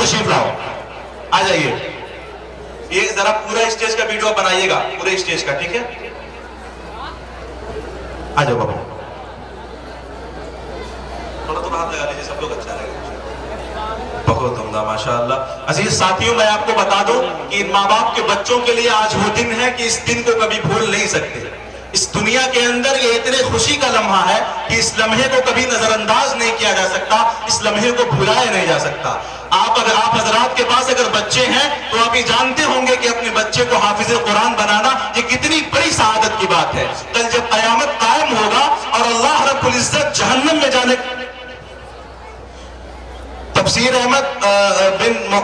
تشریف لاؤ, آ جائیے. یہ ذرا پورا اسٹیج کا ویڈیو بنائیے گا, پورے اسٹیج کا, ٹھیک ہے؟ آ جاؤ بابا, تھوڑا تو ہاتھ لگا لیجیے, سب لوگ اچھا رہے گا. بہت عمدہ, ماشاءاللہ. عزیز ساتھیوں, میں آپ کو بتا دوں کہ ان ماں باپ کے بچوں کے لیے آج وہ دن ہے کہ اس دن کو کبھی بھول نہیں سکتے. اس دنیا کے اندر یہ اتنے خوشی کا لمحہ ہے کہ اس لمحے کو کبھی نظر انداز نہیں کیا جا سکتا, اس لمحے کو بھلایا نہیں جا سکتا. آپ حضرات کے پاس اگر بچے ہیں تو آپ یہ جانتے ہوں گے کہ اپنے بچے کو حافظ قرآن بنانا یہ کتنی بڑی سعادت کی بات ہے. کل جب قیامت قائم ہوگا اور اللہ رب العزت جہنم میں جانے, تفسیر احمد بن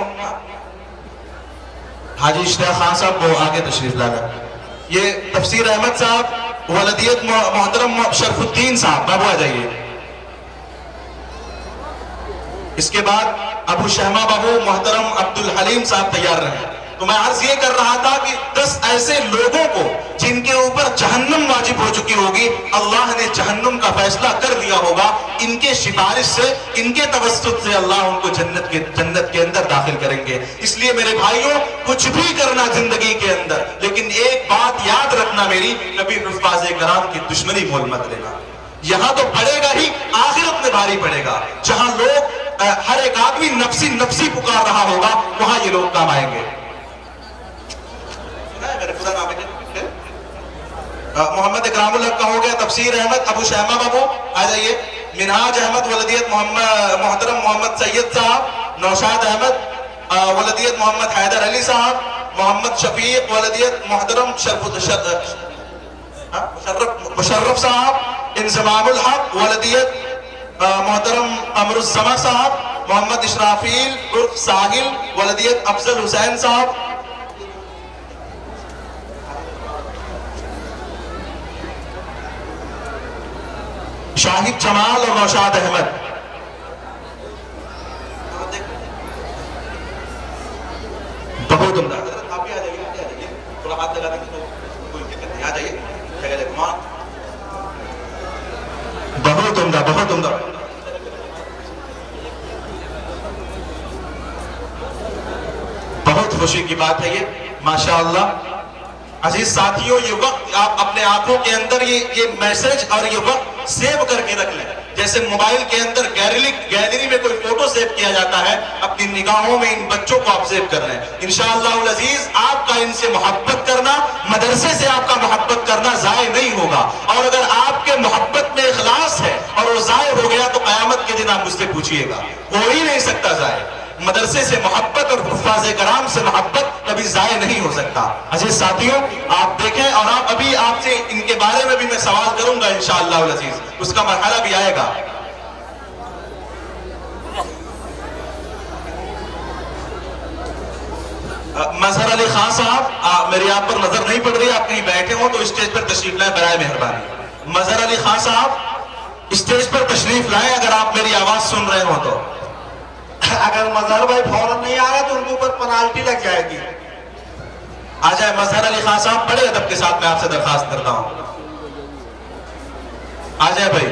حاجی اشتیاق خان صاحب وہ آگے تشریف لانا. یہ تفسیر احمد صاحب, ولدیت محترم شرف الدین صاحب, بابو آ جائیے. اس کے بعد ابو شہما بابو محترم عبد الحلیم صاحب تیار رہے. تو میں عرض یہ کر رہا تھا کہ 10 ایسے لوگوں کو جن کے اوپر جہنم واجب ہو چکی ہوگی, اللہ نے جہنم کا فیصلہ کر دیا ہوگا, ان کے سفارش سے, ان کے توسط سے اللہ ان کو جنت کے اندر داخل کریں گے. اس لیے میرے بھائیوں, کچھ بھی کرنا زندگی کے اندر, لیکن ایک بات یاد رکھنا میری, نبی حفاظ کرام کی دشمنی مول مت لینا. یہاں تو پڑے گا ہی, آخرت میں بھاری پڑے گا. جہاں لوگ ہر ایک آدمی نفسی نفسی پکار رہا ہوگا, وہاں یہ لوگ کام آئیں گے. محمد اکرام الحق کا ہو گیا. تفسیر احمد ابو شہما بابو آ جائیے. منہاج احمد ولدیت محترم محمد سید صاحب, نوشاد احمد ولدیت محمد حیدر علی صاحب, محمد شفیق ولدیت محترم مشرف صاحب, انضمام الحق ولدیت محترم امر السما صاحب, محمد اشرافیل عرف ساحل ولدیت افضل حسین صاحب, شاہد جمال اور نوشاد احمد. بہت عمدہ. آپ بھی آ جائیے, تھوڑا ہاتھ لگا دیں, کوئی دقت نہیں, آ جائیے. بہت عمدہ, بہت عمدہ. بہت خوشی کی بات ہے یہ, ماشاءاللہ. عزیز ساتھیوں, یہ وقت آپ اپنے آنکھوں کے اندر یہ میسج اور یہ وقت سیو کر کے رکھ لیں. جیسے موبائل کے اندر گیلری میں کوئی فوٹو سیو کیا جاتا ہے, اپنی نگاہوں میں ان بچوں کو آپ سیو کر لیں. انشاءاللہ العزیز آپ کا ان سے محبت کرنا, مدرسے سے آپ کا محبت کرنا ضائع نہیں ہوگا. اور اگر آپ کے محبت میں اخلاص ہے اور وہ ضائع ہو گیا تو قیامت کے دن آپ مجھ سے پوچھئے گا, ہو ہی نہیں سکتا ضائع. مدرسے سے محبت اور حفاظ کرام سے محبت کبھی ضائع نہیں ہو سکتا. عزیز ساتھیوں, آپ دیکھیں, اور ابھی آپ سے ان کے بارے میں بھی میں سوال کروں گا انشاءاللہ العزیز, اس کا مرحلہ بھی آئے گا. مظہر علی خان صاحب, میری آپ پر نظر نہیں پڑ رہی, آپ کہیں بیٹھے ہوں تو اسٹیج پر تشریف لائیں برائے مہربانی. مظہر علی خان صاحب اسٹیج پر تشریف لائیں اگر آپ میری آواز سن رہے ہوں تو. اگر مظہر بھائی فوراً نہیں آ رہا تو ان کے اوپر پنالٹی لگ جائے گی. آ جائے مظہر علی خان صاحب, بڑے ادب کے ساتھ میں آپ سے درخواست کرتا ہوں, آ جائے بھائی.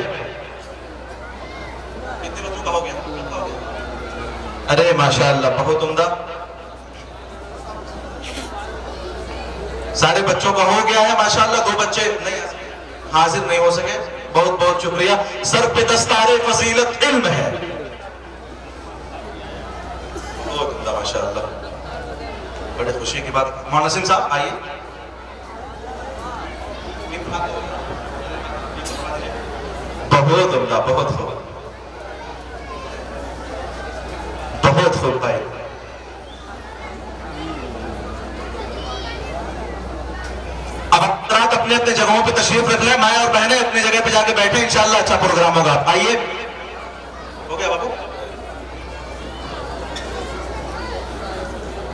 کتنے بچوں کا ہو گیا؟ ارے ماشاءاللہ, بہت عمدہ. سارے بچوں کا ہو گیا ہے ماشاءاللہ. 2 بچے نہیں حاضر نہیں ہو سکے, بہت بہت شکریہ. سر پہ دستار فضیلت علم ہے. بہت عمدہ ماشاءاللہ, بڑے خوشی کی بات. مونسم صاحب آئیے. بہت عمدہ, بہت خوب, بہت خوب بھائی. اب حضرات اپنے اپنے جگہوں پہ تشریف رکھ لیں, مائیں اور بہنیں اپنی جگہ پہ جا کے بیٹھیں, انشاءاللہ اچھا پروگرام ہوگا. آئیے. ہو گیا بابو,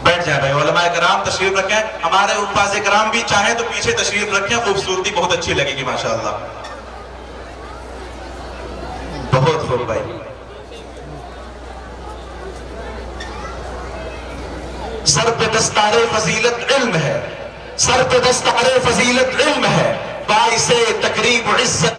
بیٹھ جائیں بھائی. علماء کرام تشریف رکھیں, ہمارے حفاظ کرام بھی چاہیں تو پیچھے تشریف رکھیں, خوبصورتی بہت اچھی لگے گی ماشاءاللہ. بہت خوب بھائی. سر پہ دستار فضیلت علم ہے, سر پہ دستار فضیلت علم ہے, باعث تقریب عزت